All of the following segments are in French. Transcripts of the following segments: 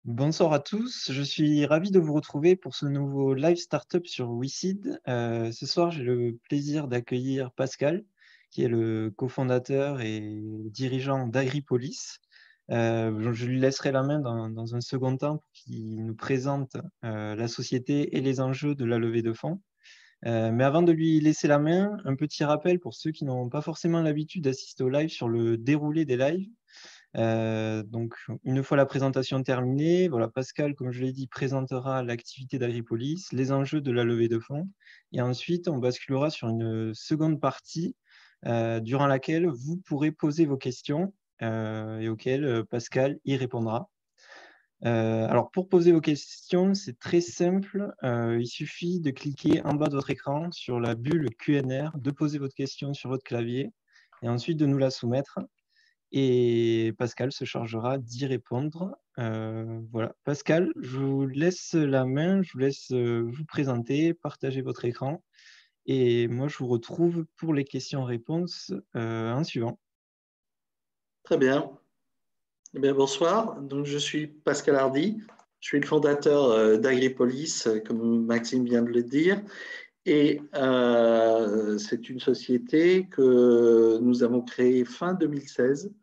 Bonsoir à tous, je suis ravi de vous retrouver pour ce nouveau live startup sur WeSeed. Ce soir, j'ai le plaisir d'accueillir Pascal, qui est le cofondateur et dirigeant d'Agripolis. Je lui laisserai la main dans un second temps pour qu'il nous présente la société et les enjeux de la levée de fonds. Mais avant de lui laisser la main, un petit rappel pour ceux qui n'ont pas forcément l'habitude d'assister au live sur le déroulé des lives. Donc, une fois la présentation terminée, voilà, Pascal, comme je l'ai dit, présentera l'activité d'Agripolis, les enjeux de la levée de fonds. Et ensuite, on basculera sur une seconde partie durant laquelle vous pourrez poser vos questions et auxquelles Pascal y répondra. Alors, pour poser vos questions, c'est très simple. Il suffit de cliquer en bas de votre écran sur la bulle Q&R, de poser votre question sur votre clavier et ensuite de nous la soumettre. Et Pascal se chargera d'y répondre. Voilà. Pascal, je vous laisse la main, je vous laisse vous présenter, partager votre écran. Et moi, je vous retrouve pour les questions-réponses en suivant. Très bien. Eh bien, bonsoir. Donc, je suis Pascal Hardy. Je suis le fondateur d'Agripolis, comme Maxime vient de le dire. Et c'est une société que nous avons créée fin 2016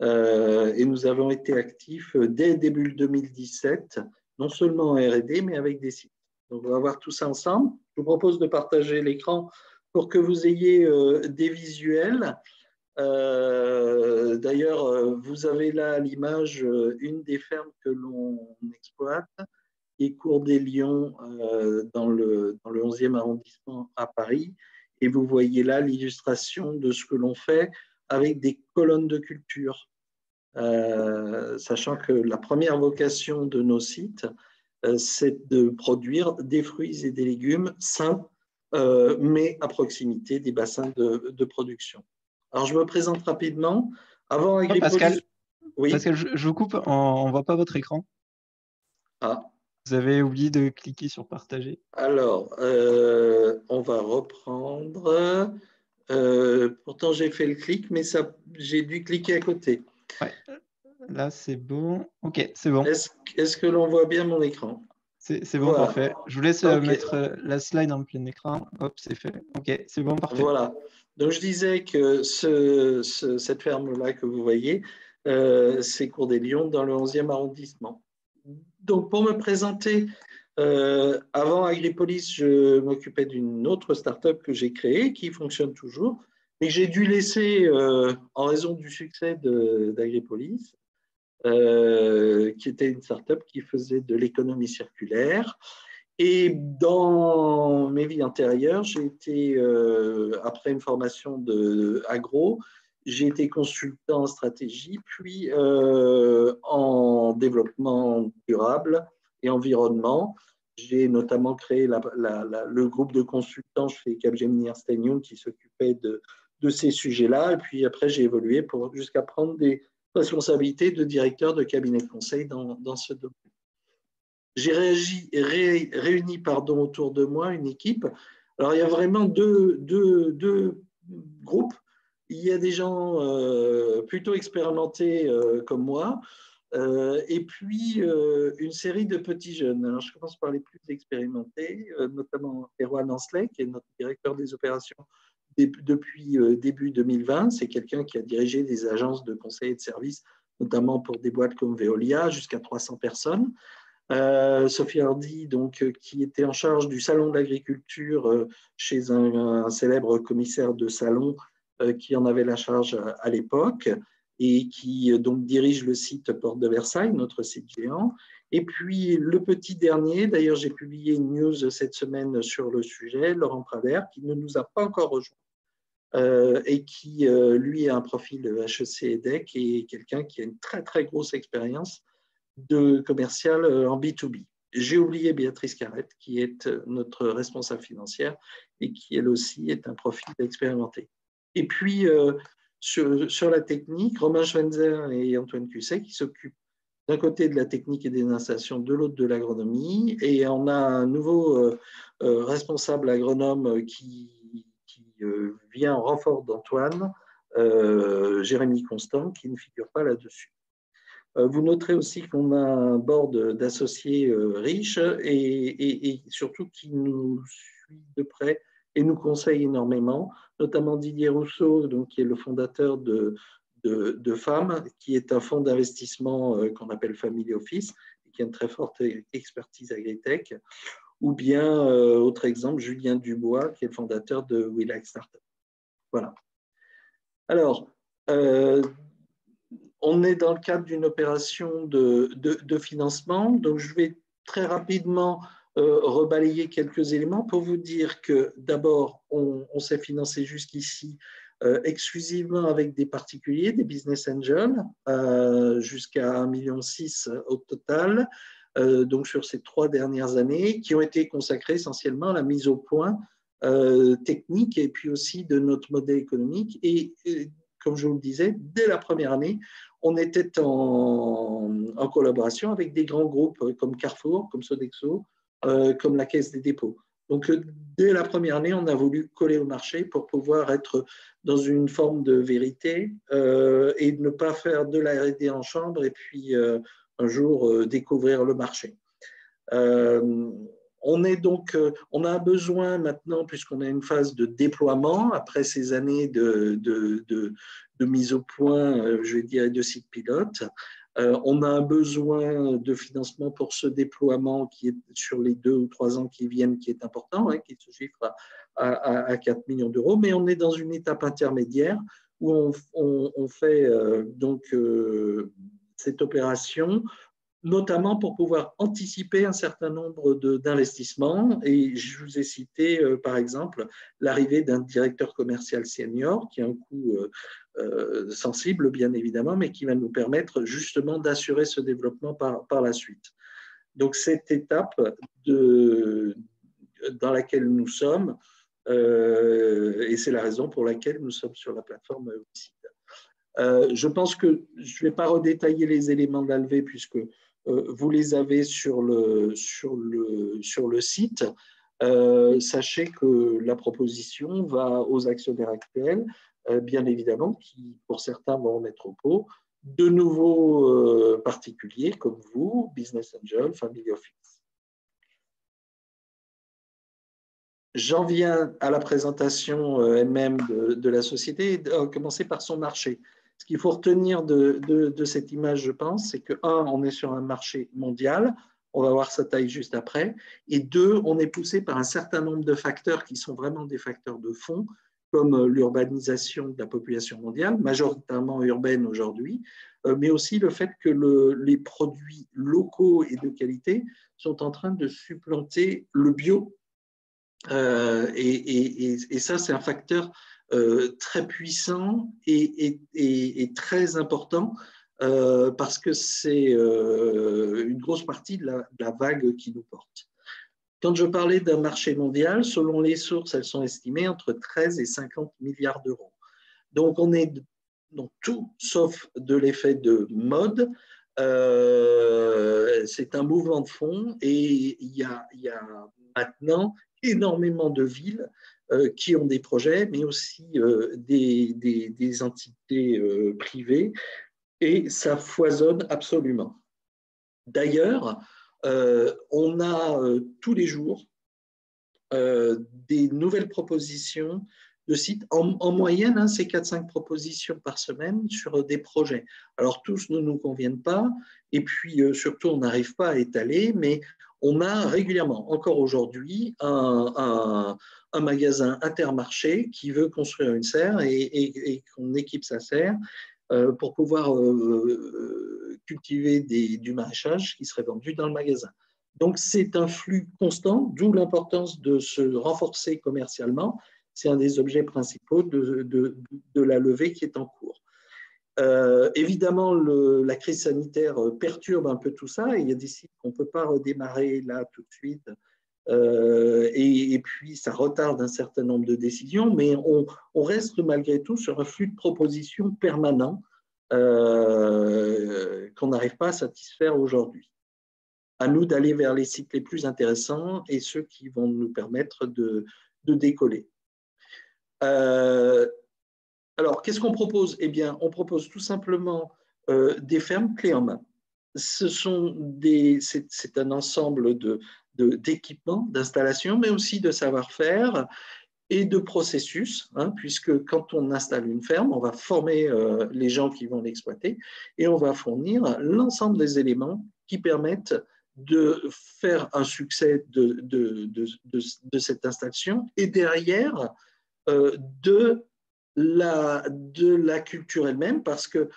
et nous avons été actifs dès début 2017, non seulement en R&D, mais avec des sites. Donc, on va voir tout ça ensemble. Je vous propose de partager l'écran pour que vous ayez des visuels. D'ailleurs, vous avez là à l'image une des fermes que l'on exploite, qui est Cours des Lions dans le 11e arrondissement à Paris. Et vous voyez là l'illustration de ce que l'on fait avec des colonnes de culture. Sachant que la première vocation de nos sites, c'est de produire des fruits et des légumes sains, mais à proximité des bassins de production. Alors, je me présente rapidement. Avant Oh, Pascal, Agripolis, oui. Pascal, je vous coupe, on ne voit pas votre écran. Ah, Vous avez oublié de cliquer sur partager. alors, on va reprendre. Pourtant, j'ai fait le clic, mais j'ai dû cliquer à côté. Ouais, là, c'est bon. OK, c'est bon. Est-ce que l'on voit bien mon écran? C'est bon, Voilà. parfait. Je vous laisse OK. mettre la slide en plein écran. Hop, c'est fait. OK, c'est bon, parfait. Voilà. Donc, je disais que cette ferme-là que vous voyez, c'est Cours des Lions dans le 11e arrondissement. Donc, pour me présenter, avant Agripolis, je m'occupais d'une autre start-up que j'ai créée, qui fonctionne toujours, mais j'ai dû laisser en raison du succès d'Agripolis, qui était une start-up qui faisait de l'économie circulaire. Et dans mes vies antérieures, j'ai été, après une formation d'agro, j'ai été consultant en stratégie, puis en développement durable et environnement. J'ai notamment créé le groupe de consultants chez Capgemini Ernst & Young qui s'occupait de ces sujets-là. Et puis après, j'ai évolué jusqu'à prendre des responsabilités de directeur de cabinet de conseil dans ce domaine. J'ai réuni autour de moi une équipe. Alors, il y a vraiment deux groupes. Il y a des gens plutôt expérimentés comme moi, et puis une série de petits jeunes. Alors, je commence par les plus expérimentés, notamment Erwan Ansley, qui est notre directeur des opérations depuis début 2020. C'est quelqu'un qui a dirigé des agences de conseil et de services, notamment pour des boîtes comme Veolia, jusqu'à 300 personnes. Sophie Hardy, donc, qui était en charge du salon de l'agriculture chez un célèbre commissaire de salon qui en avait la charge à l'époque et qui donc dirige le site Porte de Versailles, notre site géant. Et puis le petit dernier, d'ailleurs j'ai publié une news cette semaine sur le sujet, Laurent Pradère, qui ne nous a pas encore rejoint et qui lui a un profil HEC EDEC et quelqu'un qui a une très très grosse expérience de commercial en B2B. J'ai oublié Béatrice Carrette, qui est notre responsable financière et qui, elle aussi, est un profil expérimenté. Et puis, sur la technique, Romain Schwenzer et Antoine Cusset, qui s'occupent d'un côté de la technique et des installations, de l'autre de l'agronomie. Et on a un nouveau responsable agronome qui vient en renfort d'Antoine, Jérémy Constant, qui ne figure pas là-dessus. Vous noterez aussi qu'on a un board d'associés riches et surtout qui nous suit de près et nous conseille énormément, notamment Didier Rousseau, donc, qui est le fondateur de FAM, qui est un fonds d'investissement qu'on appelle Family Office, et qui a une très forte expertise agritech, ou bien, autre exemple, Julien Dubois, qui est le fondateur de We Like Startup. Voilà. Alors, on est dans le cadre d'une opération de financement, donc je vais très rapidement rebalayer quelques éléments pour vous dire que d'abord, on s'est financé jusqu'ici exclusivement avec des particuliers, des business angels, jusqu'à 1,6 million au total, donc sur ces 3 dernières années, qui ont été consacrées essentiellement à la mise au point technique et puis aussi de notre modèle économique. Et comme je vous le disais, dès la première année, on était en collaboration avec des grands groupes comme Carrefour, comme Sodexo, comme la Caisse des dépôts. Donc, dès la première année, on a voulu coller au marché pour pouvoir être dans une forme de vérité et ne pas faire de la R&D en chambre et puis un jour découvrir le marché. On a besoin maintenant, puisqu'on a une phase de déploiement, après ces années de mise au point, je vais dire, de sites pilotes, on a un besoin de financement pour ce déploiement qui est sur les 2 ou 3 ans qui viennent, qui est important, qui se chiffre à 4 millions d'euros, mais on est dans une étape intermédiaire où on fait cette opération notamment pour pouvoir anticiper un certain nombre d'investissements. Et je vous ai cité, par exemple, l'arrivée d'un directeur commercial senior, qui a un coût sensible, bien évidemment, mais qui va nous permettre justement d'assurer ce développement par la suite. Donc, cette étape dans laquelle nous sommes, et c'est la raison pour laquelle nous sommes sur la plateforme WeSeed. Je pense que je ne vais pas redétailler les éléments d'Alvé puisque vous les avez sur le site. Sachez que la proposition va aux actionnaires actuels, bien évidemment, qui pour certains vont en mettre au pot, de nouveaux particuliers comme vous, Business Angel, Family Office. J'en viens à la présentation elle-même de la société, à commencer par son marché. Ce qu'il faut retenir de cette image, je pense, c'est que, un, on est sur un marché mondial, on va voir sa taille juste après, et deux, on est poussé par un certain nombre de facteurs qui sont vraiment des facteurs de fond, comme l'urbanisation de la population mondiale, majoritairement urbaine aujourd'hui, mais aussi le fait que les produits locaux et de qualité sont en train de supplanter le bio. Et ça, c'est un facteur très puissant et très important parce que c'est une grosse partie de la vague qui nous porte. Quand je parlais d'un marché mondial, selon les sources, elles sont estimées entre 13 et 50 milliards d'euros. Donc, on est dans tout sauf de l'effet de mode. C'est un mouvement de fond et il y a maintenant énormément de villes qui ont des projets, mais aussi des entités privées, et ça foisonne absolument. D'ailleurs, on a tous les jours des nouvelles propositions de sites. En moyenne, c'est 4-5 propositions par semaine sur des projets. Alors, tous ne nous conviennent pas, et puis surtout, on n'arrive pas à étaler, mais on a régulièrement, encore aujourd'hui, un magasin Intermarché qui veut construire une serre et qu'on équipe sa serre pour pouvoir cultiver du maraîchage qui serait vendu dans le magasin. Donc, c'est un flux constant, d'où l'importance de se renforcer commercialement. C'est un des objets principaux de la levée qui est en cours. Évidemment, la crise sanitaire perturbe un peu tout ça et il y a des sites qu'on ne peut pas redémarrer là tout de suite. Et puis, ça retarde un certain nombre de décisions, mais on reste malgré tout sur un flux de propositions permanent qu'on n'arrive pas à satisfaire aujourd'hui. À nous d'aller vers les sites les plus intéressants et ceux qui vont nous permettre de décoller. Alors, qu'est-ce qu'on propose? Eh bien, on propose tout simplement des fermes clés en main. C'est un ensemble d'équipements, d'installations, mais aussi de savoir-faire et de processus, hein, puisque quand on installe une ferme, on va former les gens qui vont l'exploiter et on va fournir l'ensemble des éléments qui permettent de faire un succès de cette installation et derrière de la culture elle-même, parce que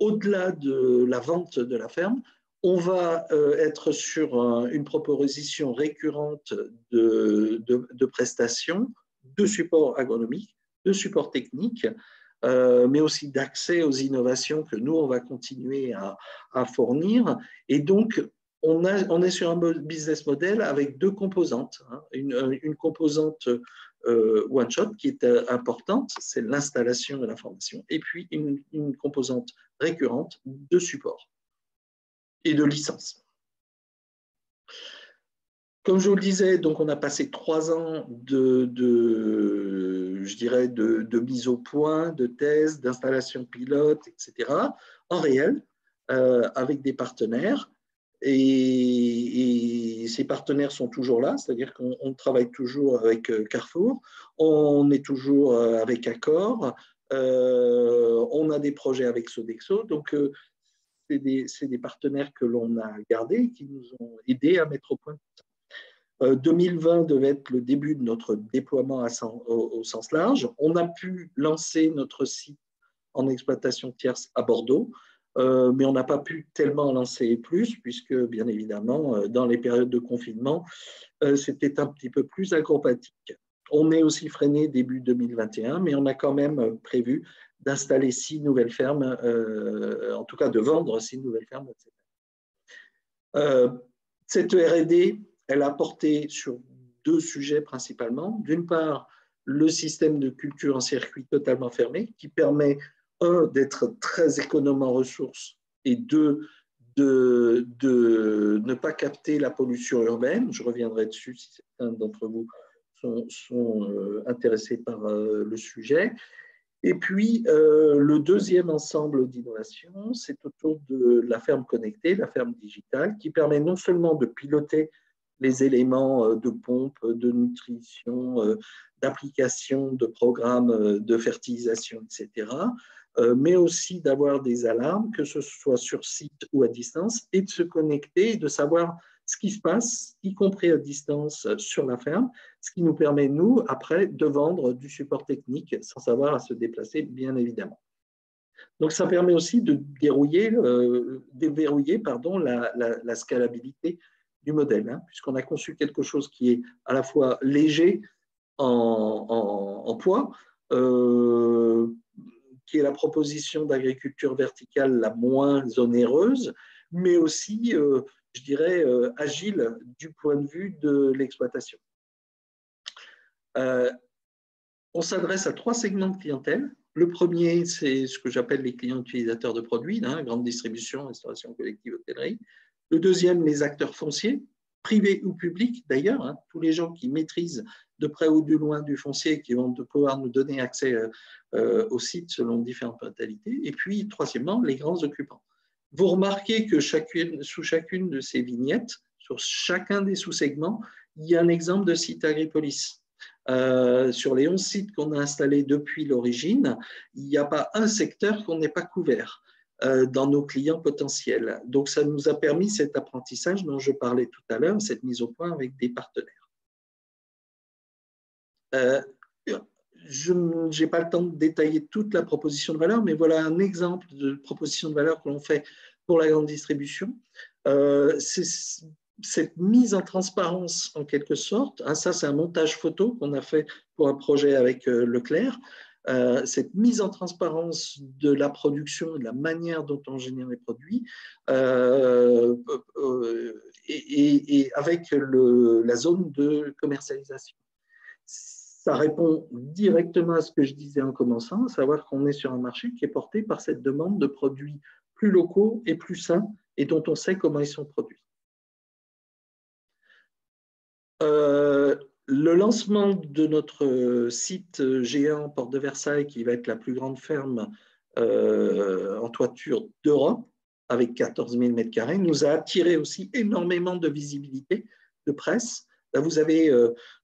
au-delà de la vente de la ferme, on va être sur une proposition récurrente de prestations, de support agronomique, de support technique, mais aussi d'accès aux innovations que nous, on va continuer à fournir. Et donc, on est sur un business model avec deux composantes. Hein. Une composante one-shot qui est importante, c'est l'installation de la formation, et puis une composante récurrente de support et de licence. Comme je vous le disais, donc on a passé 3 ans je dirais de mise au point, de tests, d'installation pilote, etc., en réel, avec des partenaires. Et ces partenaires sont toujours là, c'est-à-dire qu'on travaille toujours avec Carrefour, on est toujours avec Accor, on a des projets avec Sodexo, donc c'est des partenaires que l'on a gardés, qui nous ont aidés à mettre au point tout ça. 2020 devait être le début de notre déploiement au sens large. On a pu lancer notre site en exploitation tierce à Bordeaux, mais on n'a pas pu tellement lancer plus, puisque bien évidemment, dans les périodes de confinement, c'était un petit peu plus acrobatique. On est aussi freiné début 2021, mais on a quand même prévu d'installer 6 nouvelles fermes, en tout cas de vendre 6 nouvelles fermes. Cette R&D, elle a porté sur 2 sujets principalement. D'une part, le système de culture en circuit totalement fermé, qui permet, un, d'être très économe en ressources, et deux, de ne pas capter la pollution urbaine. Je reviendrai dessus si certains d'entre vous sont intéressés par le sujet. Et puis, le deuxième ensemble d'innovations, c'est autour de la ferme connectée, la ferme digitale, qui permet non seulement de piloter les éléments de pompe, de nutrition, d'application, de programmes de fertilisation, etc., mais aussi d'avoir des alarmes, que ce soit sur site ou à distance, et de se connecter et de savoir ce qui se passe, y compris à distance sur la ferme, ce qui nous permet, nous, après, de vendre du support technique sans avoir à se déplacer, bien évidemment. Donc, ça permet aussi de déverrouiller la scalabilité du modèle, hein, puisqu'on a conçu quelque chose qui est à la fois léger en poids, qui est la proposition d'agriculture verticale la moins onéreuse, mais aussi, je dirais, agile du point de vue de l'exploitation. On s'adresse à 3 segments de clientèle. Le premier, c'est ce que j'appelle les clients utilisateurs de produits, hein, grande distribution, restauration collective, hôtellerie. Le deuxième, les acteurs fonciers, privés ou publics d'ailleurs, hein, tous les gens qui maîtrisent de près ou de loin du foncier, qui vont pouvoir nous donner accès au site selon différentes modalités. Et puis, troisièmement, les grands occupants. Vous remarquez que sous chacune de ces vignettes, sur chacun des sous-segments, il y a un exemple de site Agripolis. Sur les 11 sites qu'on a installés depuis l'origine, il n'y a pas un secteur qu'on n'ait pas couvert dans nos clients potentiels. Donc, ça nous a permis cet apprentissage dont je parlais tout à l'heure, cette mise au point avec des partenaires. Je n'ai pas le temps de détailler toute la proposition de valeur, mais voilà un exemple de proposition de valeur que l'on fait pour la grande distribution. Cette mise en transparence, en quelque sorte, hein, ça c'est un montage photo qu'on a fait pour un projet avec Leclerc, cette mise en transparence de la production et de la manière dont on génère les produits, et avec la zone de commercialisation. Ça répond directement à ce que je disais en commençant, à savoir qu'on est sur un marché qui est porté par cette demande de produits plus locaux et plus sains, et dont on sait comment ils sont produits. Le lancement de notre site géant Porte de Versailles, qui va être la plus grande ferme en toiture d'Europe, avec 14 000 m², nous a attiré aussi énormément de visibilité, de presse. Là, vous avez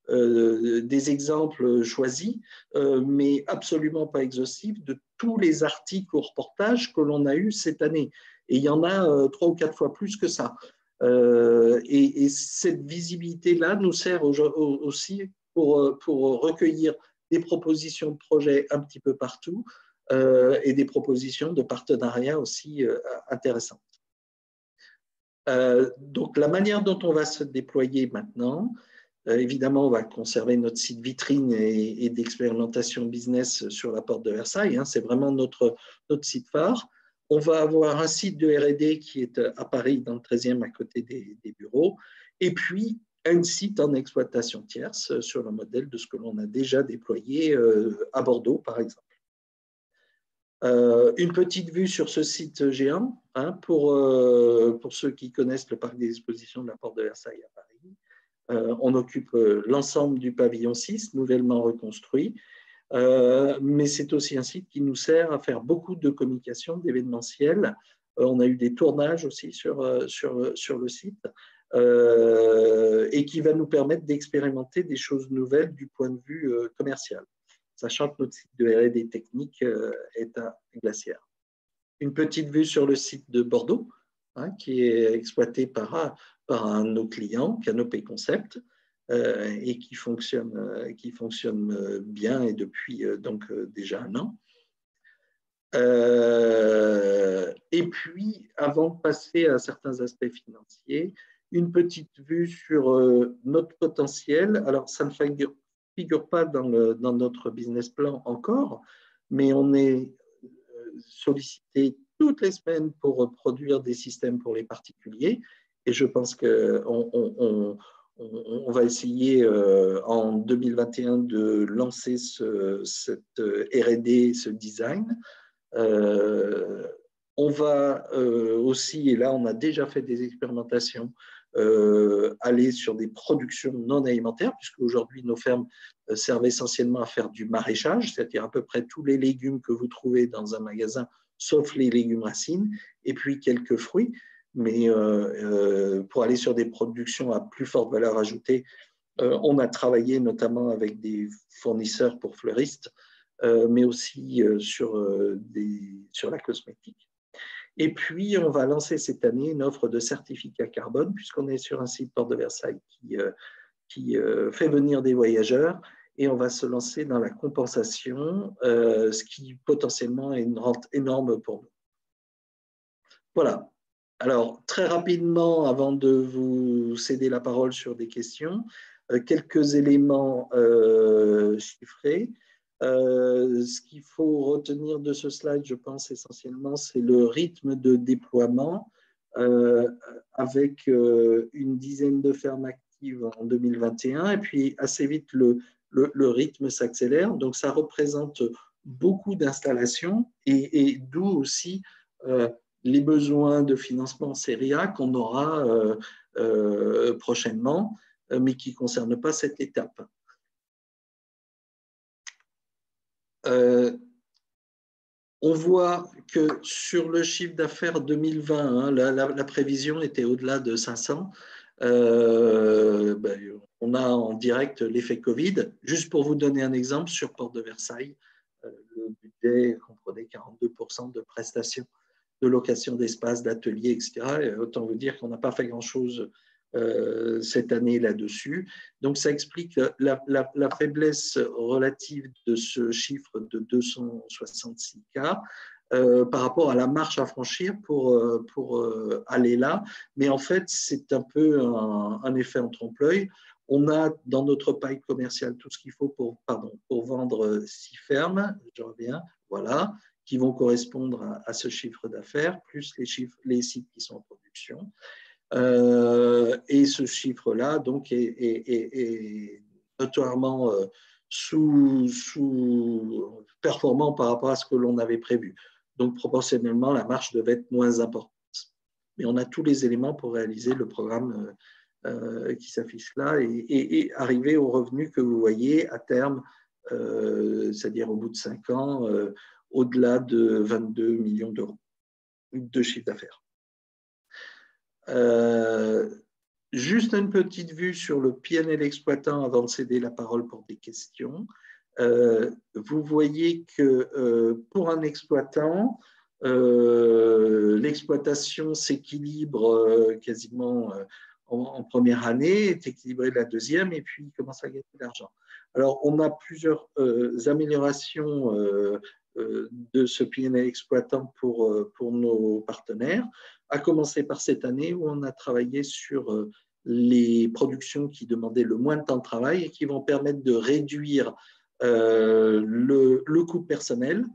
des exemples choisis, mais absolument pas exhaustifs, de tous les articles ou reportages que l'on a eus cette année. Et il y en a 3 ou 4 fois plus que ça. Et cette visibilité-là nous sert aussi pour recueillir des propositions de projets un petit peu partout et des propositions de partenariats aussi intéressantes. Donc, la manière dont on va se déployer maintenant, évidemment, on va conserver notre site vitrine et d'expérimentation business sur la porte de Versailles. Hein, c'est vraiment notre site phare. On va avoir un site de R&D qui est à Paris, dans le 13e, à côté des bureaux. Et puis, un site en exploitation tierce sur le modèle de ce que l'on a déjà déployé à Bordeaux, par exemple. Une petite vue sur ce site géant, hein, pour ceux qui connaissent le parc des expositions de la porte de Versailles à Paris. On occupe l'ensemble du pavillon 6, nouvellement reconstruit, mais c'est aussi un site qui nous sert à faire beaucoup de communication, d'événementiel. On a eu des tournages aussi sur le site et qui va nous permettre d'expérimenter des choses nouvelles du point de vue commercial, sachant que notre site de R&D technique est à Glacière. Une petite vue sur le site de Bordeaux, hein, qui est exploité par un de nos clients, Canopé Concept, et qui fonctionne bien et depuis déjà 1 an. Et puis, avant de passer à certains aspects financiers, une petite vue sur notre potentiel. Alors, ça ne figure pas dans notre business plan encore, mais on est sollicité toutes les semaines pour produire des systèmes pour les particuliers. Et je pense qu'on va essayer en 2021 de lancer cette R&D, ce design. On va aussi, et là on a déjà fait des expérimentations, aller sur des productions non alimentaires, puisque aujourd'hui nos fermes servent essentiellement à faire du maraîchage, c'est-à-dire à peu près tous les légumes que vous trouvez dans un magasin, sauf les légumes racines, et puis quelques fruits. Mais pour aller sur des productions à plus forte valeur ajoutée, on a travaillé notamment avec des fournisseurs pour fleuristes, mais aussi sur la cosmétique. Et puis, on va lancer cette année une offre de certificat carbone, puisqu'on est sur un site Porte de Versailles qui fait venir des voyageurs, et on va se lancer dans la compensation, ce qui potentiellement est une rente énorme pour nous. Voilà. Alors, très rapidement, avant de vous céder la parole sur des questions, quelques éléments chiffrés. Ce qu'il faut retenir de ce slide, je pense essentiellement, c'est le rythme de déploiement avec une dizaine de fermes actives en 2021 et puis assez vite le rythme s'accélère. Donc ça représente beaucoup d'installations et d'où aussi les besoins de financement série A qu'on aura prochainement, mais qui ne concernent pas cette étape. On voit que sur le chiffre d'affaires 2020, hein, la prévision était au-delà de 500. On a en direct l'effet Covid. Juste pour vous donner un exemple, sur Porte de Versailles, le budget comprenait 42% de prestations de location d'espace, d'ateliers, etc. Et autant vous dire qu'on n'a pas fait grand-chose cette année là-dessus. Donc, ça explique la faiblesse relative de ce chiffre de 266 cas par rapport à la marche à franchir pour aller là. Mais en fait, c'est un peu un effet en trompe-l'œil. On a dans notre pipe commercial tout ce qu'il faut pour vendre 6 fermes, je reviens, voilà, qui vont correspondre à ce chiffre d'affaires, plus les sites qui sont en production. Et ce chiffre-là donc est notoirement sous-performant par rapport à ce que l'on avait prévu. Donc, proportionnellement, la marge devait être moins importante. Mais on a tous les éléments pour réaliser le programme qui s'affiche là et arriver au revenu que vous voyez à terme, c'est-à-dire au bout de 5 ans, au-delà de 22 millions d'euros de chiffre d'affaires. Juste une petite vue sur le PNL exploitant avant de céder la parole pour des questions. Vous voyez que pour un exploitant, l'exploitation s'équilibre quasiment en première année, est équilibrée la deuxième, et puis il commence à gagner de l'argent. Alors, on a plusieurs améliorations de ce PNL exploitant pour nos partenaires, à commencer par cette année où on a travaillé sur les productions qui demandaient le moins de temps de travail et qui vont permettre de réduire le coût personnel,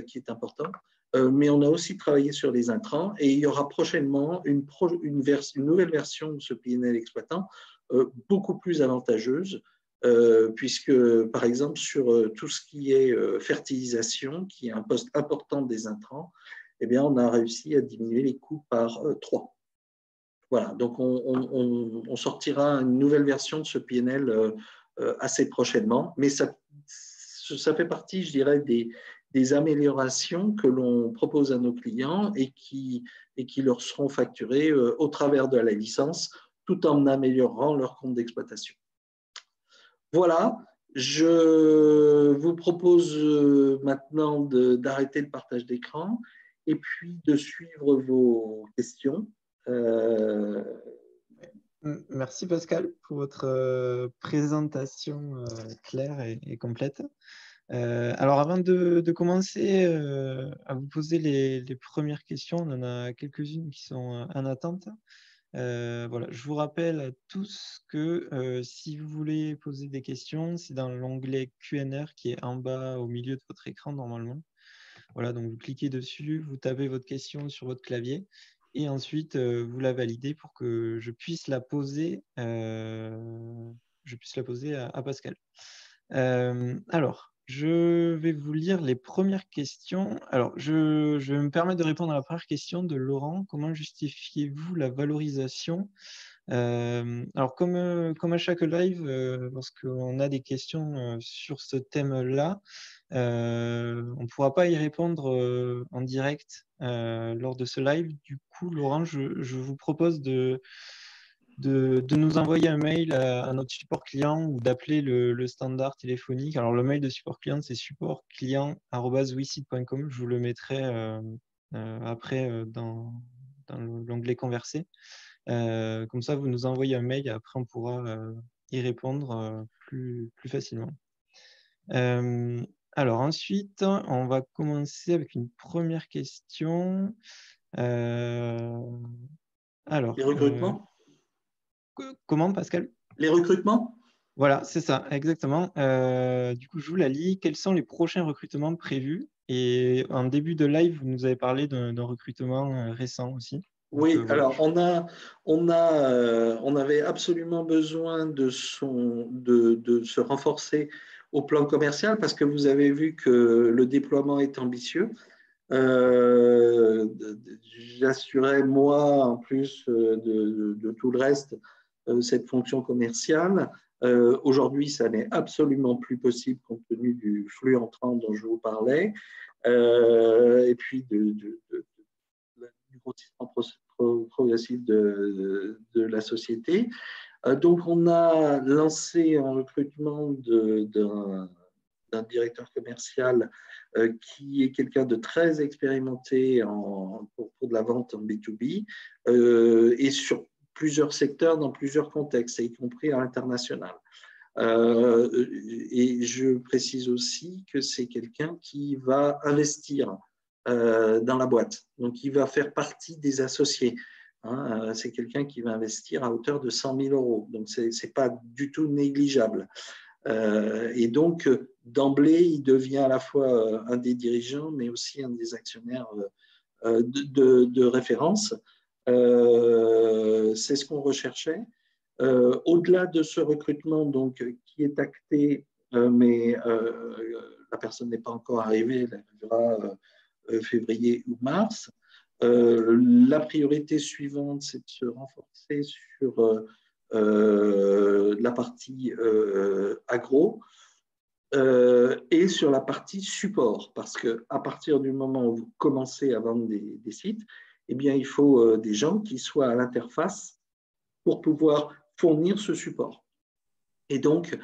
qui est important, mais on a aussi travaillé sur les intrants et il y aura prochainement une nouvelle version de ce PNL exploitant beaucoup plus avantageuse, puisque par exemple sur tout ce qui est fertilisation, qui est un poste important des intrants, eh bien, on a réussi à diminuer les coûts par 3. Voilà, donc on sortira une nouvelle version de ce PNL assez prochainement, mais ça fait partie, je dirais, des améliorations que l'on propose à nos clients et qui leur seront facturées au travers de la licence, tout en améliorant leur compte d'exploitation. Voilà, je vous propose maintenant d'arrêter le partage d'écran et puis de suivre vos questions. Merci Pascal pour votre présentation claire et complète. Alors avant de commencer à vous poser les premières questions, on en a quelques-unes qui sont en attente. Voilà, je vous rappelle à tous que si vous voulez poser des questions, c'est dans l'onglet Q&R qui est en bas au milieu de votre écran normalement. Voilà, donc vous cliquez dessus, vous tapez votre question sur votre clavier et ensuite vous la validez pour que je puisse la poser, à Pascal. Alors, je vais vous lire les premières questions. Alors, je vais me permettre de répondre à la première question de Laurent. Comment justifiez-vous la valorisation? Alors, comme à chaque live, lorsqu'on a des questions sur ce thème-là, on ne pourra pas y répondre en direct lors de ce live. Du coup, Laurent, je vous propose de nous envoyer un mail à notre support client ou d'appeler le standard téléphonique. Alors, le mail de support client, c'est supportclient@wicid.com. Je vous le mettrai après dans l'onglet Converser. Comme ça, vous nous envoyez un mail et après, on pourra y répondre plus facilement. Alors ensuite, on va commencer avec une première question. Alors, les recrutements comment, Pascal? Les recrutements Voilà, c'est ça, exactement. Du coup, je vous la lis. Quels sont les prochains recrutements prévus? Et en début de live, vous nous avez parlé d'un recrutement récent aussi. Donc, Oui, voilà. alors on avait absolument besoin de se renforcer au plan commercial parce que vous avez vu que le déploiement est ambitieux. J'assurais moi, en plus de tout le reste, cette fonction commerciale. Aujourd'hui, ça n'est absolument plus possible compte tenu du flux entrant dont je vous parlais, et puis du grossissement progressif de la société. Donc, on a lancé un recrutement d'un directeur commercial qui est quelqu'un de très expérimenté pour de la vente en B2B et sur plusieurs secteurs, dans plusieurs contextes, y compris à l'international. Et je précise aussi que c'est quelqu'un qui va investir dans la boîte. Donc, il va faire partie des associés. Hein, c'est quelqu'un qui va investir à hauteur de 100 000 euros. Donc, ce n'est pas du tout négligeable. Et donc, d'emblée, il devient à la fois un des dirigeants, mais aussi un des actionnaires de référence. C'est ce qu'on recherchait. Au-delà de ce recrutement donc, qui est acté, mais la personne n'est pas encore arrivée, elle arrivera février ou mars. La priorité suivante, c'est de se renforcer sur la partie agro. et sur la partie support, parce qu'à partir du moment où vous commencez à vendre des sites, eh bien, il faut des gens qui soient à l'interface pour pouvoir fournir ce support. Et donc,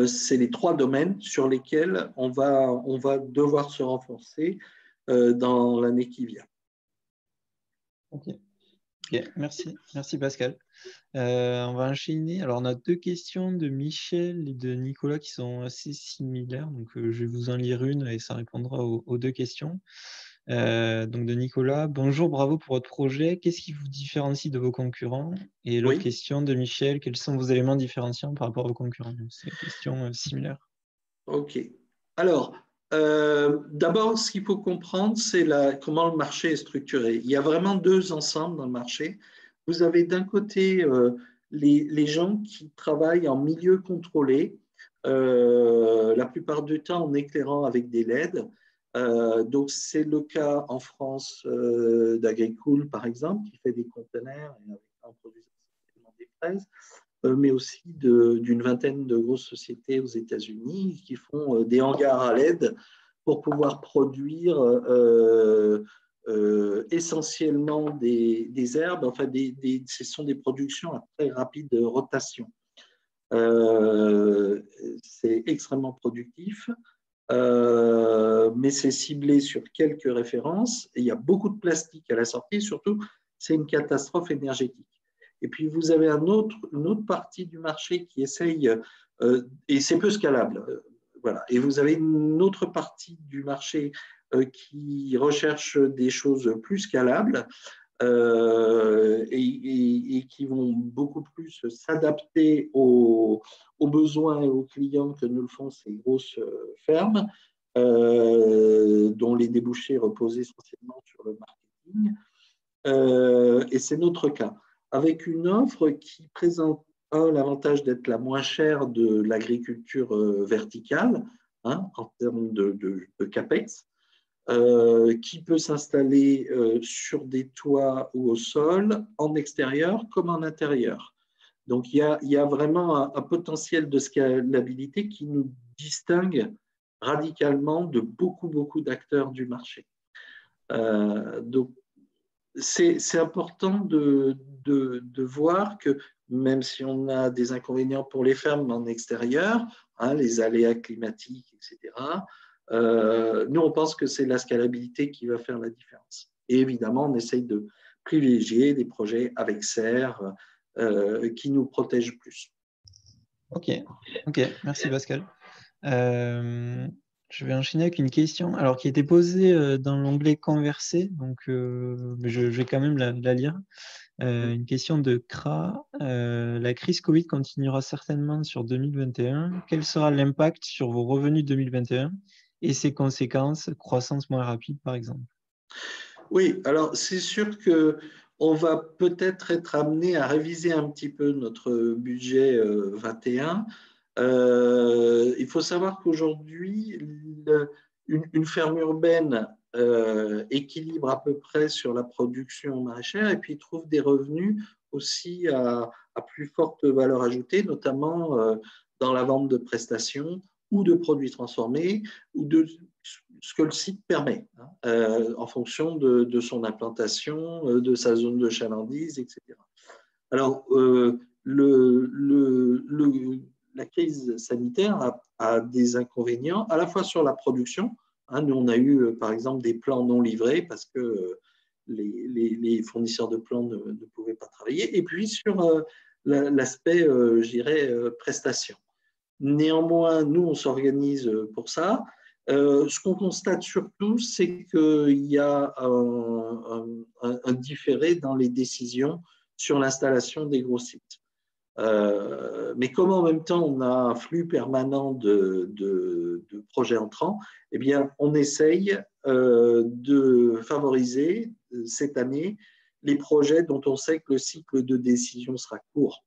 c'est les 3 domaines sur lesquels on va devoir se renforcer dans l'année qui vient. Ok, merci Pascal. On va enchaîner. Alors, on a 2 questions de Michel et de Nicolas qui sont assez similaires. Donc, je vais vous en lire une et ça répondra aux 2 questions. Donc, de Nicolas, bonjour, bravo pour votre projet. Qu'est-ce qui vous différencie de vos concurrents? Et l'autre Oui. question de Michel, quels sont vos éléments différenciants par rapport aux concurrents? C'est une question similaire. OK. Alors, d'abord, ce qu'il faut comprendre, c'est comment le marché est structuré. Il y a vraiment 2 ensembles dans le marché. Vous avez d'un côté les gens qui travaillent en milieu contrôlé, la plupart du temps en éclairant avec des LED. Donc, c'est le cas en France d'Agricool, par exemple, qui fait des conteneurs et en produisant des fraises, mais aussi d'une vingtaine de grosses sociétés aux États-Unis qui font des hangars à LED pour pouvoir produire essentiellement des herbes. Enfin, ce sont des productions à très rapide rotation. C'est extrêmement productif, mais c'est ciblé sur quelques références. Et il y a beaucoup de plastique à la sortie. Surtout, c'est une catastrophe énergétique. Et puis, vous avez une autre partie du marché qui essaye, et c'est peu scalable, voilà. Et vous avez une autre partie du marché qui recherche des choses plus scalables et qui vont beaucoup plus s'adapter aux besoins et aux clients que ne le font ces grosses fermes, dont les débouchés reposent essentiellement sur le marketing. Et c'est notre cas, avec une offre qui présente l'avantage d'être la moins chère de l'agriculture verticale, hein, en termes de CAPEX, qui peut s'installer sur des toits ou au sol, en extérieur comme en intérieur. Donc, il y a vraiment un potentiel de scalabilité qui nous distingue radicalement de beaucoup d'acteurs du marché. Donc, c'est important de voir que même si on a des inconvénients pour les fermes en extérieur, hein, les aléas climatiques, etc., nous, on pense que c'est la scalabilité qui va faire la différence. Et évidemment, on essaye de privilégier des projets avec serre qui nous protègent plus. Ok, merci Pascal. Je vais enchaîner avec une question alors, qui était posée dans l'onglet Converser, donc je vais quand même la lire. Une question de CRA. La crise Covid continuera certainement sur 2021. Quel sera l'impact sur vos revenus 2021 et ses conséquences, croissance moins rapide par exemple? Oui, alors c'est sûr que on va peut-être être amené à réviser un petit peu notre budget 21. Il faut savoir qu'aujourd'hui, une ferme urbaine équilibre à peu près sur la production maraîchère et puis trouve des revenus aussi à plus forte valeur ajoutée, notamment dans la vente de prestations ou de produits transformés ou de ce que le site permet, hein, en fonction de son implantation, de sa zone de chalandise, etc. Alors, la crise sanitaire a des inconvénients à la fois sur la production. Hein, nous, on a eu, par exemple, des plants non livrés parce que les fournisseurs de plants ne pouvaient pas travailler. Et puis, sur l'aspect, je dirais, prestation. Néanmoins, nous, on s'organise pour ça. Ce qu'on constate surtout, c'est qu'il y a un différé dans les décisions sur l'installation des gros sites. Mais comme en même temps, on a un flux permanent de projets entrants, eh bien, on essaye de favoriser cette année les projets dont on sait que le cycle de décision sera court.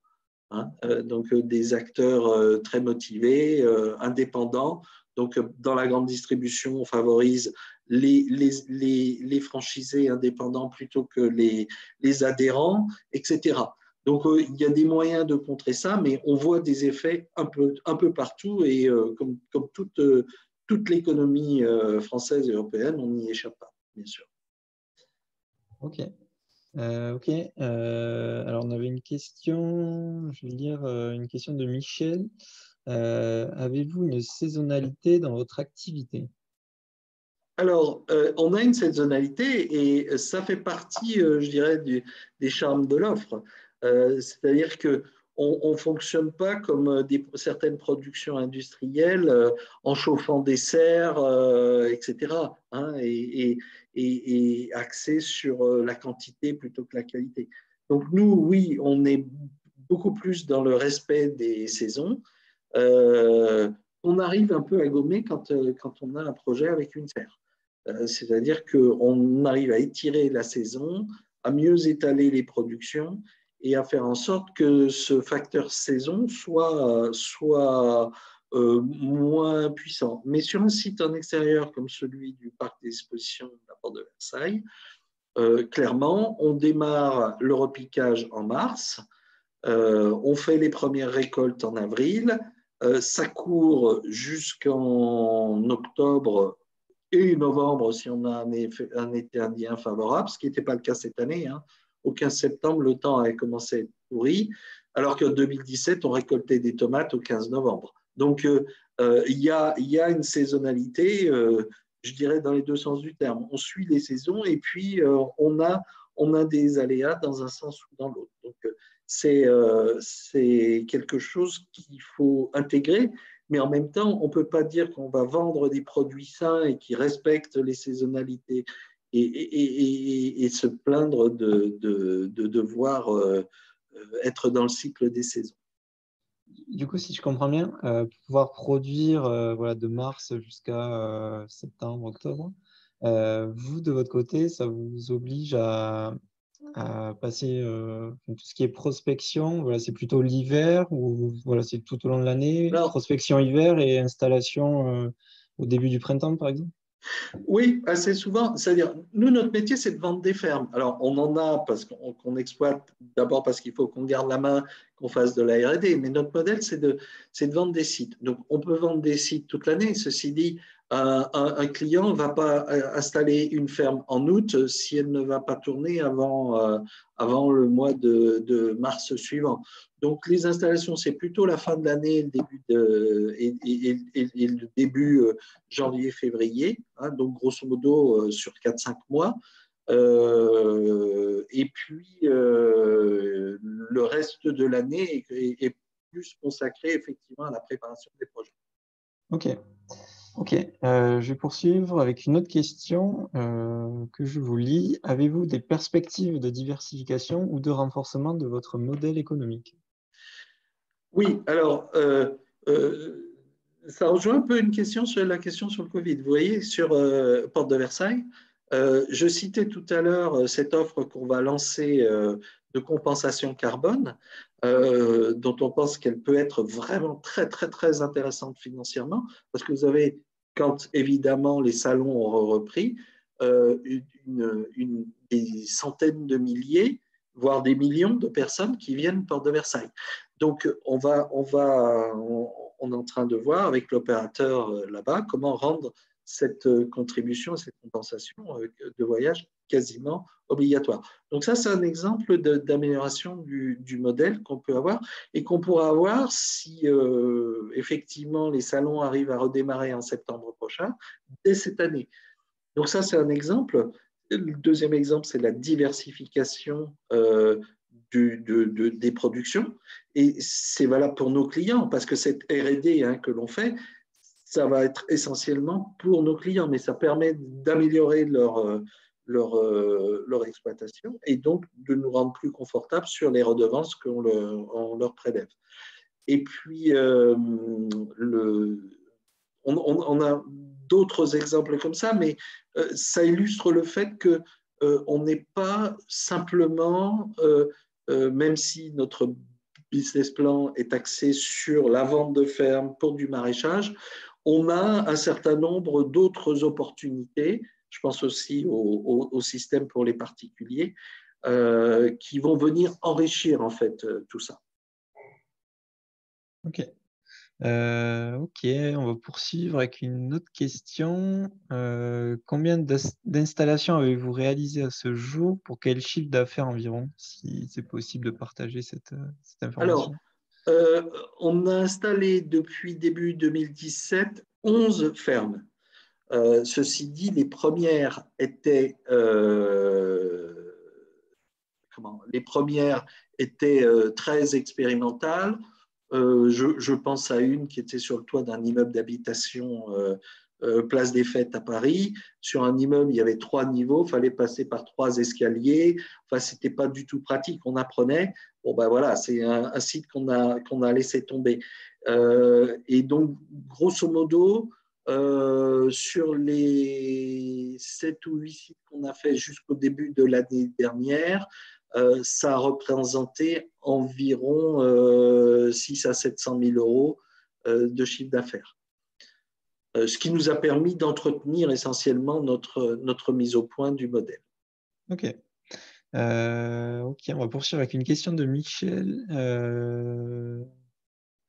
Hein, donc des acteurs très motivés, indépendants. Donc dans la grande distribution, on favorise les franchisés indépendants plutôt que les adhérents, etc. Donc, il y a des moyens de contrer ça, mais on voit des effets un peu partout et comme toute l'économie française et européenne, on n'y échappe pas, bien sûr. Ok. Ok. Alors, on avait une question, je vais lire une question de Michel. Avez-vous une saisonnalité dans votre activité? Alors, on a une saisonnalité et ça fait partie, je dirais, des charmes de l'offre. C'est-à-dire que on ne fonctionne pas comme certaines productions industrielles en chauffant des serres, etc., hein, et axées sur la quantité plutôt que la qualité. Donc, nous, oui, on est beaucoup plus dans le respect des saisons. Euh, on arrive un peu à gommer quand on a un projet avec une serre. C'est-à-dire qu'on arrive à étirer la saison, à mieux étaler les productions et à faire en sorte que ce facteur saison soit moins puissant. Mais sur un site en extérieur comme celui du parc d'exposition de la Porte de Versailles, clairement, on démarre le repiquage en mars, on fait les premières récoltes en avril, ça court jusqu'en octobre et novembre si on a un été indien favorable, ce qui n'était pas le cas cette année. Hein. Au 15 septembre, le temps avait commencé à être pourri, alors qu'en 2017, on récoltait des tomates au 15 novembre. Donc, il y a une saisonnalité, je dirais, dans les deux sens du terme. On suit les saisons et puis on a des aléas dans un sens ou dans l'autre. Donc, c'est quelque chose qu'il faut intégrer, mais en même temps, on ne peut pas dire qu'on va vendre des produits sains et qui respectent les saisonnalités et se plaindre de devoir être dans le cycle des saisons. Du coup, si je comprends bien, pouvoir produire voilà, de mars jusqu'à septembre, octobre, vous, de votre côté, ça vous oblige à passer tout ce qui est prospection, voilà, c'est plutôt l'hiver ou voilà, c'est tout au long de l'année, Alors, prospection hiver et installation au début du printemps, par exemple? oui, assez souvent. C'est-à-dire, nous, notre métier, c'est de vendre des fermes. Alors, on en a parce qu'on exploite, d'abord parce qu'il faut qu'on garde la main, qu'on fasse de la R&D, mais notre modèle, c'est de vendre des sites. Donc, on peut vendre des sites toute l'année. Ceci dit, un client ne va pas installer une ferme en août si elle ne va pas tourner avant le mois de mars suivant. Donc, les installations, c'est plutôt la fin de l'année et le début janvier-février, hein, donc grosso modo sur 4-5 mois. Et puis, le reste de l'année est plus consacré effectivement à la préparation des projets. Ok, ok. Je vais poursuivre avec une autre question que je vous lis. Avez-vous des perspectives de diversification ou de renforcement de votre modèle économique? Oui, alors, ça rejoint un peu une question sur la question sur le Covid. Vous voyez, sur Porte de Versailles, je citais tout à l'heure cette offre qu'on va lancer de compensation carbone, dont on pense qu'elle peut être vraiment très, très, très intéressante financièrement, parce que vous avez, quand évidemment les salons auront repris, des centaines de milliers, voire des millions de personnes qui viennent Porte de Versailles. Donc, on est en train de voir avec l'opérateur là-bas comment rendre cette contribution, cette compensation de voyage quasiment obligatoire. Donc ça, c'est un exemple d'amélioration du modèle qu'on peut avoir et qu'on pourra avoir si effectivement les salons arrivent à redémarrer en septembre prochain, dès cette année. Donc ça, c'est un exemple. Le deuxième exemple, c'est la diversification des productions. Et c'est valable pour nos clients, parce que cette R&D que l'on fait, ça va être essentiellement pour nos clients, mais ça permet d'améliorer leur exploitation et donc de nous rendre plus confortables sur les redevances qu'on leur prélève. Et puis, on a d'autres exemples comme ça, mais ça illustre le fait que on n'est pas simplement, même si notre business plan est axé sur la vente de fermes pour du maraîchage, on a un certain nombre d'autres opportunités. Je pense aussi au système pour les particuliers, qui vont venir enrichir en fait tout ça. Ok. Ok, on va poursuivre avec une autre question. Combien d'installations avez-vous réalisé à ce jour? Pour quel chiffre d'affaires environ, si c'est possible de partager cette Alors, information? on a installé depuis début 2017 11 fermes. Ceci dit, les premières étaient, très expérimentales. Je pense à une qui était sur le toit d'un immeuble d'habitation Place des Fêtes à Paris. Sur un immeuble, il y avait 3 niveaux, il fallait passer par 3 escaliers. Enfin, ce n'était pas du tout pratique, on apprenait. Bon, ben voilà, c'est un site qu'on a laissé tomber. Et donc, grosso modo, sur les 7 ou 8 sites qu'on a fait jusqu'au début de l'année dernière, ça a représenté environ 6 à 700 000 euros de chiffre d'affaires. Ce qui nous a permis d'entretenir essentiellement notre mise au point du modèle. Ok. Ok, on va poursuivre avec une question de Michel.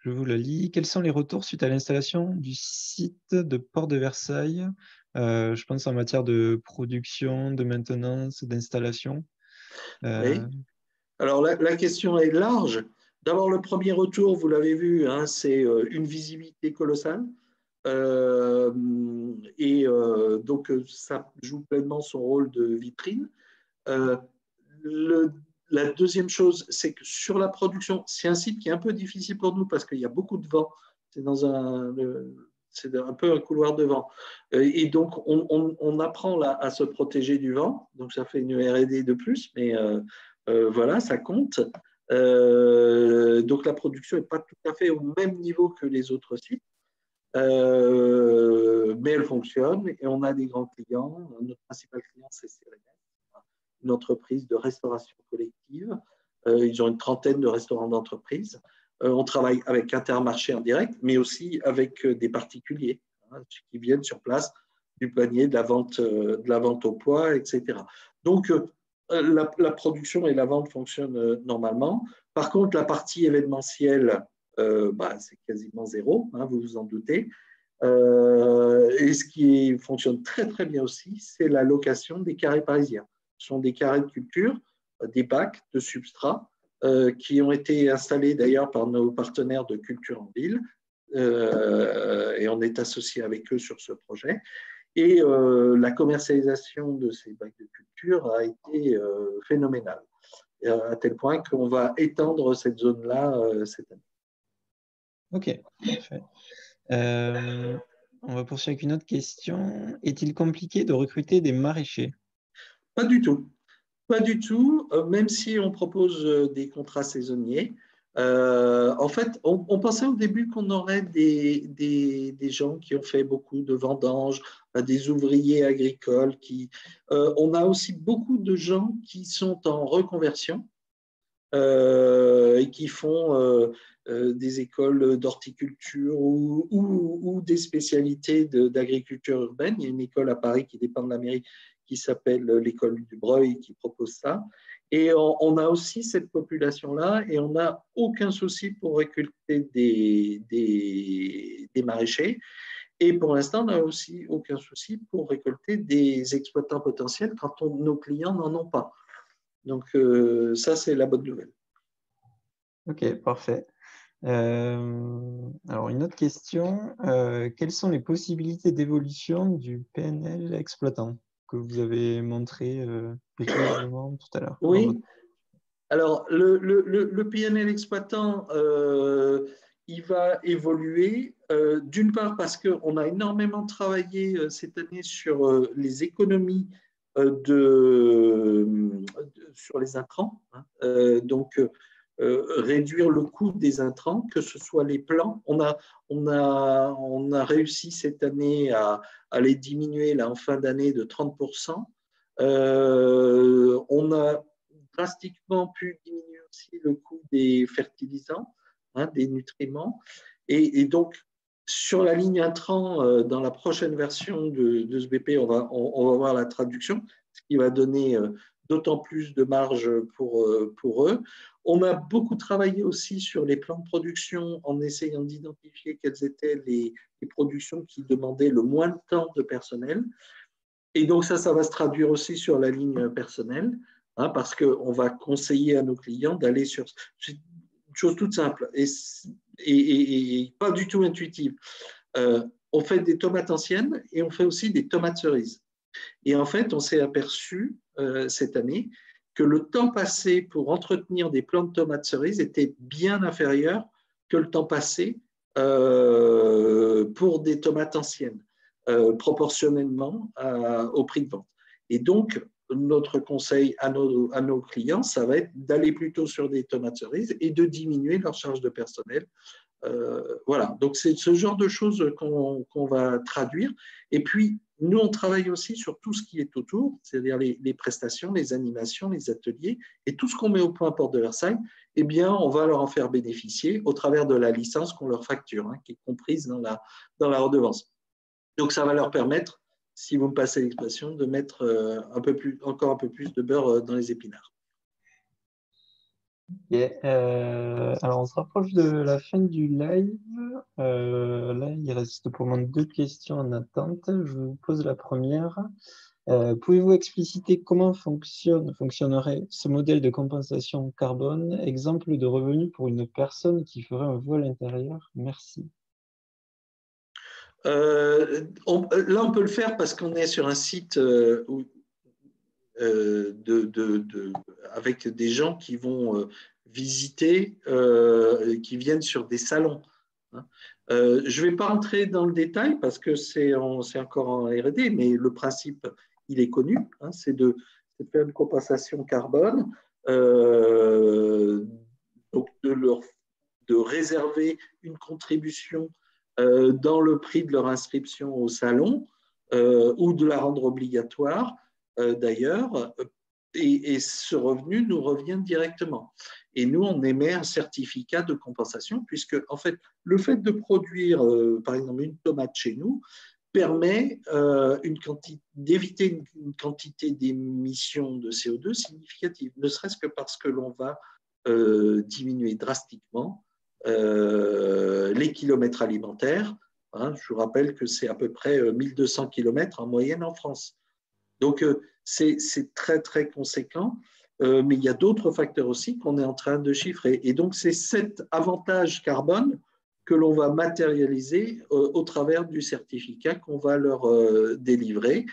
Je vous la lis. Quels sont les retours suite à l'installation du site de Port de Versailles? Je pense en matière de production, de maintenance, d'installation. Oui. Alors la question est large. D'abord, le premier retour, vous l'avez vu, hein, c'est une visibilité colossale. Donc, ça joue pleinement son rôle de vitrine. La deuxième chose, c'est que sur la production, c'est un site qui est un peu difficile pour nous parce qu'il y a beaucoup de vent. C'est un peu un couloir de vent. Et donc, on apprend là à se protéger du vent. Donc, ça fait une R&D de plus, mais voilà, ça compte. Donc, la production n'est pas tout à fait au même niveau que les autres sites. Mais elle fonctionne et on a des grands clients. Notre principal client, c'est Céréales, une entreprise de restauration collective. Ils ont une trentaine de restaurants d'entreprise. On travaille avec Intermarché en direct, mais aussi avec des particuliers hein, qui viennent sur place du panier, de la vente au poids, etc. Donc, la production et la vente fonctionnent normalement. Par contre, la partie événementielle, c'est quasiment zéro, hein, vous vous en doutez. Et ce qui fonctionne très très bien aussi, c'est la location des carrés parisiens. Ce sont des carrés de culture, des bacs de substrat qui ont été installés d'ailleurs par nos partenaires de Culture en Ville. Et on est associé avec eux sur ce projet. Et la commercialisation de ces bacs de culture a été phénoménale, à tel point qu'on va étendre cette zone-là cette année. Ok, parfait. On va poursuivre avec une autre question. Est-il compliqué de recruter des maraîchers? Pas du tout. Pas du tout, même si on propose des contrats saisonniers. En fait, on pensait au début qu'on aurait des gens qui ont fait beaucoup de vendanges, des ouvriers agricoles. On a aussi beaucoup de gens qui sont en reconversion et qui font des écoles d'horticulture ou des spécialités d'agriculture urbaine. Il y a une école à Paris qui dépend de la mairie qui s'appelle l'école du Breuil qui propose ça. Et on a aussi cette population-là et on n'a aucun souci pour recruter des maraîchers. Et pour l'instant, on n'a aussi aucun souci pour récolter des exploitants potentiels quand nos clients n'en ont pas. Donc, ça, c'est la bonne nouvelle. Ok, parfait. Alors, une autre question. Quelles sont les possibilités d'évolution du PNL exploitant que vous avez montré brièvement tout à l'heure dans votre... Oui, alors le PNL exploitant, il va évoluer, d'une part parce qu'on a énormément travaillé cette année sur les économies sur les intrants, hein. Donc, réduire le coût des intrants, que ce soit les plants. On a réussi cette année à les diminuer là, en fin d'année de 30%. On a drastiquement pu diminuer aussi le coût des fertilisants, hein, des nutriments. Et donc, sur la ligne intrant, dans la prochaine version de ce BP, on va voir la traduction, ce qui va donner d'autant plus de marge pour eux. On a beaucoup travaillé aussi sur les plans de production en essayant d'identifier quelles étaient les productions qui demandaient le moins de temps de personnel. Et donc ça va se traduire aussi sur la ligne personnelle, hein, parce qu'on va conseiller à nos clients d'aller sur une chose toute simple et pas du tout intuitive. On fait des tomates anciennes et on fait aussi des tomates cerises. Et en fait, on s'est aperçu cette année que le temps passé pour entretenir des plants de tomates cerises était bien inférieur que le temps passé pour des tomates anciennes, proportionnellement au prix de vente. Et donc, notre conseil à nos clients, ça va être d'aller plutôt sur des tomates cerises et de diminuer leur charge de personnel. Voilà, donc c'est ce genre de choses qu'on va traduire. Et puis, nous, on travaille aussi sur tout ce qui est autour, c'est-à-dire les prestations, les animations, les ateliers, et tout ce qu'on met au point Porte de Versailles, eh bien, on va leur en faire bénéficier au travers de la licence qu'on leur facture, hein, qui est comprise dans la redevance. Donc, ça va leur permettre, si vous me passez l'expression, de mettre encore un peu plus de beurre dans les épinards. Okay. Alors, on se rapproche de la fin du live. Là, il reste pour le moment 2 questions en attente. Je vous pose la première. Pouvez-vous expliciter comment fonctionnerait ce modèle de compensation carbone, exemple de revenu pour une personne qui ferait un vol intérieur? Merci. Là, on peut le faire parce qu'on est sur un site avec des gens qui vont visiter, qui viennent sur des salons. Hein. Je ne vais pas entrer dans le détail parce que c'est encore en R&D, mais le principe, il est connu, hein, c'est de faire une compensation carbone, donc de réserver une contribution dans le prix de leur inscription au salon ou de la rendre obligatoire d'ailleurs, et ce revenu nous revient directement. Et nous, on émet un certificat de compensation, puisque en fait, le fait de produire, par exemple, une tomate chez nous, permet d'éviter une quantité d'émissions de CO2 significative, ne serait-ce que parce que l'on va diminuer drastiquement les kilomètres alimentaires. Hein, je vous rappelle que c'est à peu près 1200 kilomètres en moyenne en France. Donc, c'est très, très conséquent, mais il y a d'autres facteurs aussi qu'on est en train de chiffrer. Et donc, c'est cet avantage carbone que l'on va matérialiser au travers du certificat qu'on va leur délivrer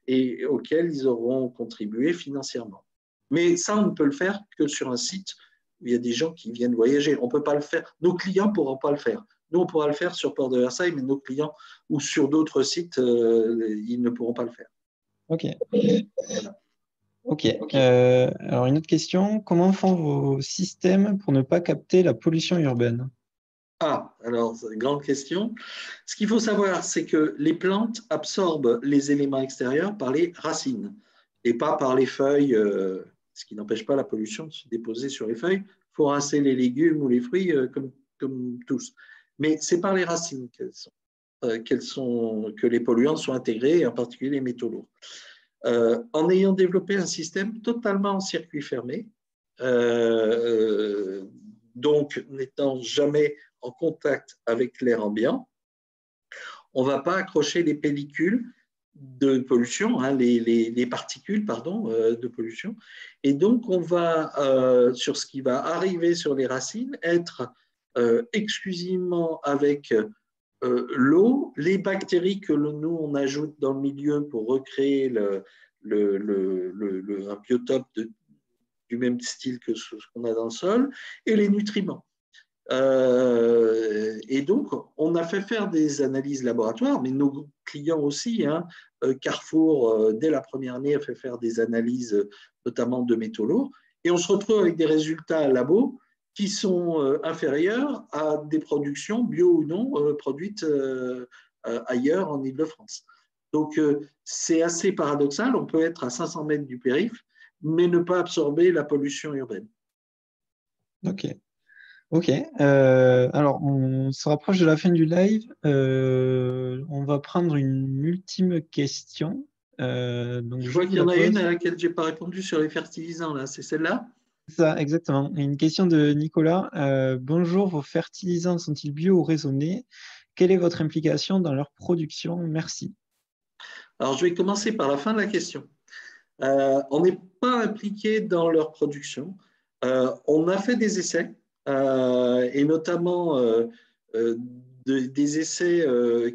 et auquel ils auront contribué financièrement. Mais ça, on ne peut le faire que sur un site où il y a des gens qui viennent voyager. On ne peut pas le faire. Nos clients ne pourront pas le faire. Nous, on pourra le faire sur Port de Versailles, mais nos clients ou sur d'autres sites, ils ne pourront pas le faire. Ok. Voilà. Ok. Alors, une autre question. Comment font vos systèmes pour ne pas capter la pollution urbaine? Ah, alors, c'est une grande question. Ce qu'il faut savoir, c'est que les plantes absorbent les éléments extérieurs par les racines et pas par les feuilles, ce qui n'empêche pas la pollution de se déposer sur les feuilles. Il faut rincer les légumes ou les fruits comme tous. Mais c'est par les racines que les polluants sont intégrés, et en particulier les métaux lourds. En ayant développé un système totalement en circuit fermé, donc n'étant jamais en contact avec l'air ambiant, on ne va pas accrocher les pellicules de pollution, hein, les particules pardon, de pollution. Et donc, on va, sur ce qui va arriver sur les racines, être exclusivement avec l'eau, les bactéries que nous, on ajoute dans le milieu pour recréer un biotope du même style que ce qu'on a dans le sol, et les nutriments. Et donc, on a fait faire des analyses laboratoires, mais nos clients aussi. Hein, Carrefour, dès la première année, a fait faire des analyses, notamment de métaux lourds, et on se retrouve avec des résultats à labo qui sont inférieurs à des productions, bio ou non, produites ailleurs en Île-de-France. Donc, c'est assez paradoxal. On peut être à 500 mètres du périph', mais ne pas absorber la pollution urbaine. Ok. Ok. Alors, on se rapproche de la fin du live. On va prendre une ultime question. Donc, Je je vois vous qu'il y la en a une pose. à laquelle je n'ai pas répondu sur les fertilisants, là. C'est celle-là? Ça, exactement. Une question de Nicolas. Bonjour, vos fertilisants sont-ils bio ou raisonnés? Quelle est votre implication dans leur production? Merci. Alors, je vais commencer par la fin de la question. On n'est pas impliqué dans leur production. On a fait des essais, et notamment euh, des essais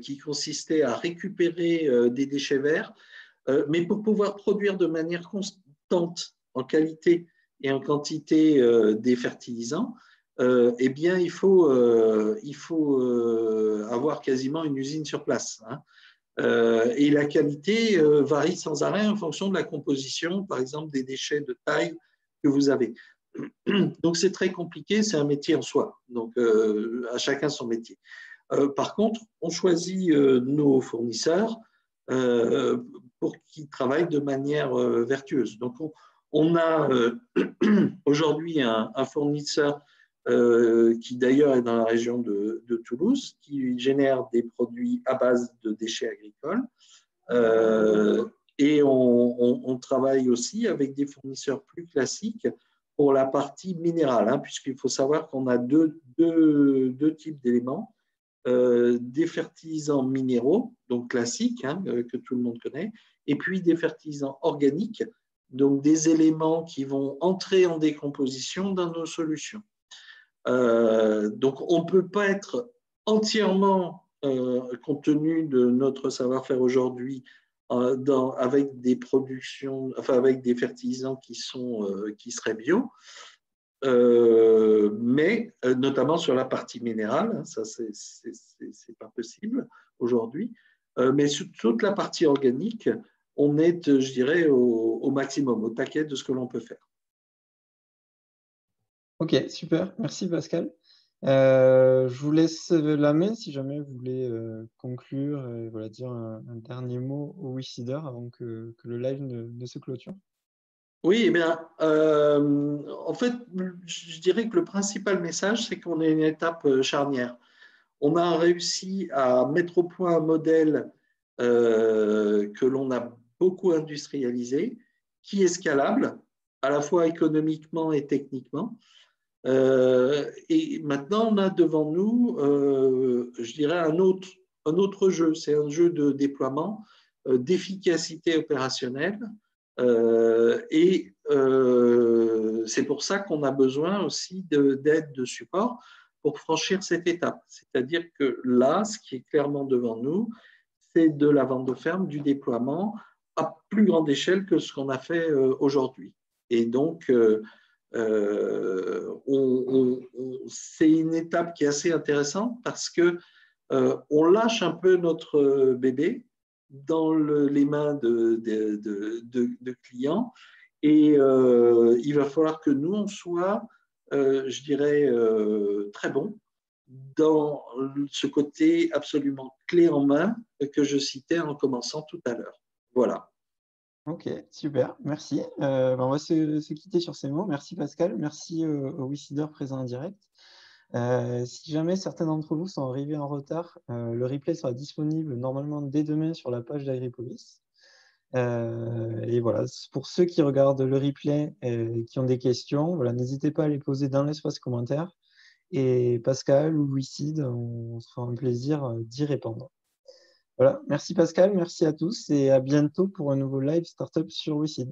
qui consistaient à récupérer des déchets verts, mais pour pouvoir produire de manière constante en qualité et en quantité des fertilisants, eh bien, il faut avoir quasiment une usine sur place, hein. Et la qualité varie sans arrêt en fonction de la composition, par exemple, des déchets de taille que vous avez. Donc, c'est très compliqué, c'est un métier en soi. Donc, à chacun son métier. Par contre, on choisit nos fournisseurs euh, pour qu'ils travaillent de manière vertueuse. Donc, on a aujourd'hui un fournisseur qui d'ailleurs est dans la région de Toulouse, qui génère des produits à base de déchets agricoles. Euh, et on travaille aussi avec des fournisseurs plus classiques pour la partie minérale, hein, puisqu'il faut savoir qu'on a deux types d'éléments. Des fertilisants minéraux, donc classiques, hein, que tout le monde connaît, et puis des fertilisants organiques, donc des éléments qui vont entrer en décomposition dans nos solutions. Donc on ne peut pas être entièrement, compte tenu de notre savoir-faire aujourd'hui, avec des productions, enfin avec des fertilisants qui seraient bio, mais notamment sur la partie minérale, hein, ça c'est pas possible aujourd'hui, mais sur toute la partie organique, on est, je dirais, au maximum, au taquet de ce que l'on peut faire. Ok, super. Merci Pascal. Je vous laisse la main si jamais vous voulez conclure et voilà, dire un dernier mot au Wissider avant que le live ne se clôture. Oui, eh bien, en fait, je dirais que le principal message, c'est qu'on est une étape charnière. On a réussi à mettre au point un modèle que l'on a beaucoup industrialisé, qui est scalable, à la fois économiquement et techniquement. Et maintenant, on a devant nous, je dirais, un autre jeu. C'est un jeu de déploiement, d'efficacité opérationnelle. Et c'est pour ça qu'on a besoin aussi d'aide, de support pour franchir cette étape. C'est-à-dire que là, ce qui est clairement devant nous, c'est de la vente de ferme, du déploiement à plus grande échelle que ce qu'on a fait aujourd'hui. Et donc, c'est une étape qui est assez intéressante parce que on lâche un peu notre bébé dans les mains de clients et il va falloir que nous, on soit, je dirais, très bon dans ce côté absolument clé en main que je citais en commençant tout à l'heure. Voilà. Ok, super, merci. On va se quitter sur ces mots. Merci Pascal, merci aux Wissider présents en direct. Si jamais certains d'entre vous sont arrivés en retard, le replay sera disponible normalement dès demain sur la page d'Agripolis. Et voilà, pour ceux qui regardent le replay et qui ont des questions, voilà, n'hésitez pas à les poser dans l'espace commentaire. Et Pascal ou Wicid, on se fera un plaisir d'y répondre. Voilà, merci Pascal, merci à tous et à bientôt pour un nouveau live startup sur Wicid.